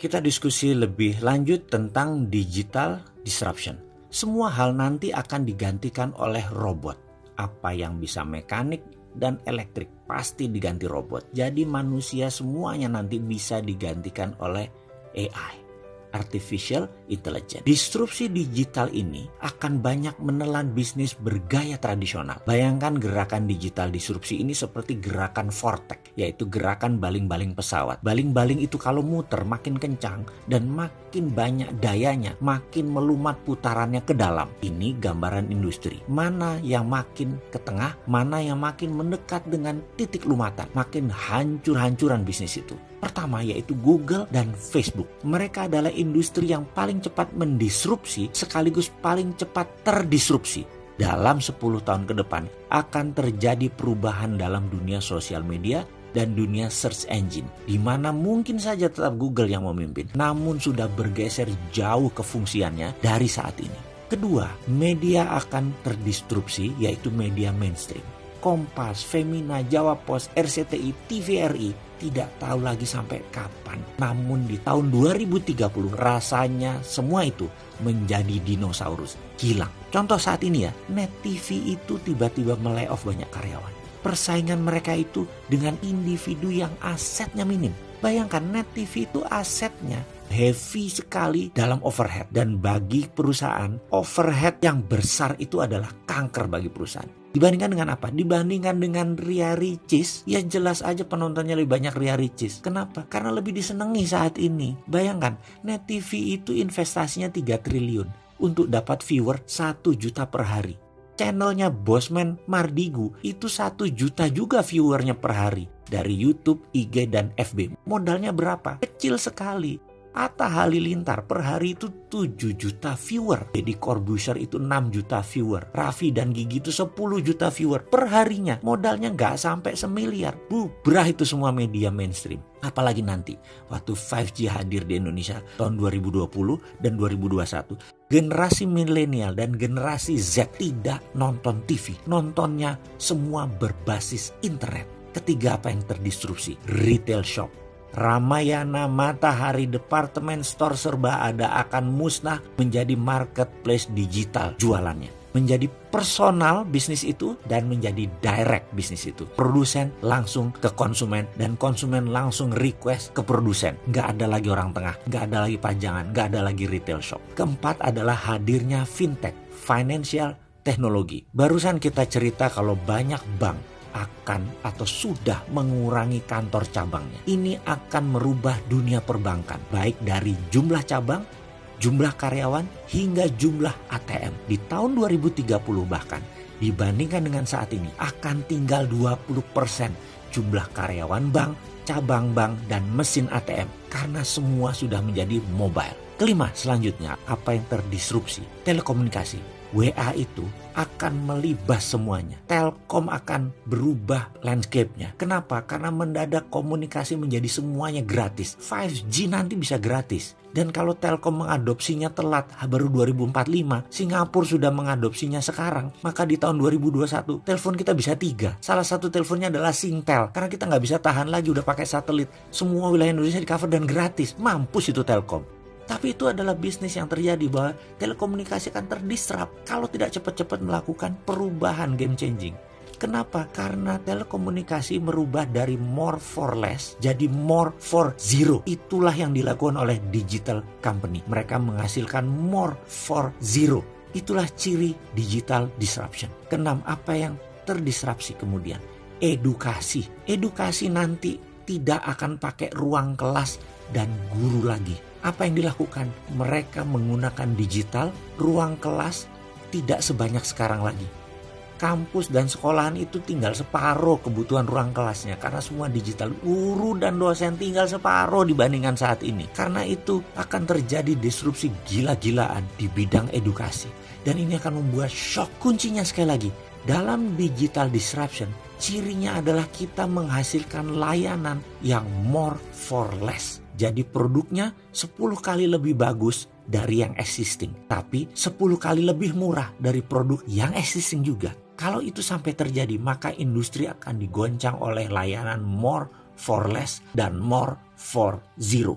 Kita diskusi lebih lanjut tentang digital disruption. Semua hal nanti akan digantikan oleh robot. Apa yang bisa mekanik dan elektrik pasti diganti robot. Jadi manusia semuanya nanti bisa digantikan oleh AI. Artificial Intelligence. Disrupsi digital ini akan banyak menelan bisnis bergaya tradisional. Bayangkan gerakan digital disrupsi ini seperti gerakan vortex, yaitu gerakan baling-baling pesawat. Baling-baling itu kalau muter makin kencang dan makin banyak dayanya, makin melumat putarannya ke dalam. Ini gambaran industri. Mana yang makin ke tengah, mana yang makin mendekat dengan titik lumatan, makin hancur-hancuran bisnis itu. Pertama yaitu Google dan Facebook. Mereka adalah industri yang paling cepat mendisrupsi sekaligus paling cepat terdisrupsi. Dalam 10 tahun ke depan akan terjadi perubahan dalam dunia sosial media dan dunia search engine, di mana mungkin saja tetap Google yang memimpin, namun sudah bergeser jauh kefungsiannya dari saat ini. Kedua, media akan terdisrupsi yaitu media mainstream. Kompas, Femina, Jawa Pos, RCTI, TVRI tidak tahu lagi sampai kapan. Namun di tahun 2030 rasanya semua itu menjadi dinosaurus, hilang. Contoh saat ini ya, Net TV itu tiba-tiba melay-off banyak karyawan. Persaingan mereka itu dengan individu yang asetnya minim. Bayangkan Net TV itu asetnya heavy sekali dalam overhead. Dan bagi perusahaan, overhead yang besar itu adalah kanker bagi perusahaan. Dibandingkan dengan apa? Dibandingkan dengan Ria Ricis, ya jelas aja penontonnya lebih banyak Ria Ricis. Kenapa? Karena lebih disenangi saat ini. Bayangkan, Net TV itu investasinya 3 triliun untuk dapat viewer 1 juta per hari. Channelnya Bosman Mardigu itu 1 juta juga viewernya per hari. Dari YouTube, IG, dan FB. Modalnya berapa? Kecil sekali. Atta Halilintar per hari itu 7 juta viewer. Deddy Corbuzier itu 6 juta viewer. Raffi dan Gigi itu 10 juta viewer per harinya. Modalnya nggak sampai semiliar. Bubrah itu semua media mainstream. Apalagi nanti waktu 5G hadir di Indonesia tahun 2020 dan 2021. Generasi milenial dan generasi Z tidak nonton TV. Nontonnya semua berbasis internet. Ketiga, apa yang terdisrupsi? Retail shop. Ramayana, Matahari, departemen store serba ada akan musnah menjadi marketplace digital jualannya. Menjadi personal bisnis itu dan menjadi direct bisnis itu. Produsen langsung ke konsumen dan konsumen langsung request ke produsen. Nggak ada lagi orang tengah, nggak ada lagi pajangan, nggak ada lagi retail shop. Keempat adalah hadirnya fintech, financial technology. Barusan kita cerita kalau banyak bank akan atau sudah mengurangi kantor cabangnya. Ini akan merubah dunia perbankan, baik dari jumlah cabang, jumlah karyawan, hingga jumlah ATM. Di tahun 2030 bahkan, dibandingkan dengan saat ini, akan tinggal 20% jumlah karyawan bank, cabang bank, dan mesin ATM. Karena semua sudah menjadi mobile. Kelima, selanjutnya, apa yang terdisrupsi? Telekomunikasi. WA itu akan melibas semuanya. Telkom akan berubah landscape-nya. Kenapa? Karena mendadak komunikasi menjadi semuanya gratis. 5G nanti bisa gratis. Dan kalau Telkom mengadopsinya telat, baru 2045, Singapura sudah mengadopsinya sekarang, maka di tahun 2021, telepon kita bisa 3. Salah satu teleponnya adalah Singtel. Karena kita nggak bisa tahan lagi, udah pakai satelit. Semua wilayah Indonesia di cover dan gratis. Mampus itu Telkom. Tapi itu adalah bisnis yang terjadi bahwa telekomunikasi akan terdisrupt kalau tidak cepat-cepat melakukan perubahan game changing. Kenapa? Karena telekomunikasi merubah dari more for less jadi more for zero. Itulah yang dilakukan oleh digital company. Mereka menghasilkan more for zero. Itulah ciri digital disruption. Keenam, apa yang terdisrupsi kemudian? Edukasi. Edukasi nanti tidak akan pakai ruang kelas dan guru lagi. Apa yang dilakukan? Mereka menggunakan digital, ruang kelas tidak sebanyak sekarang lagi. Kampus dan sekolahan itu tinggal separuh kebutuhan ruang kelasnya karena semua digital. Guru dan dosen tinggal separuh dibandingkan saat ini. Karena itu akan terjadi disrupsi gila-gilaan di bidang edukasi. Dan ini akan membuat shock. Kuncinya sekali lagi, dalam digital disruption, cirinya adalah kita menghasilkan layanan yang more for less. Jadi produknya 10 kali lebih bagus dari yang existing. Tapi 10 kali lebih murah dari produk yang existing juga. Kalau itu sampai terjadi, maka industri akan digoncang oleh layanan more for less dan more for zero.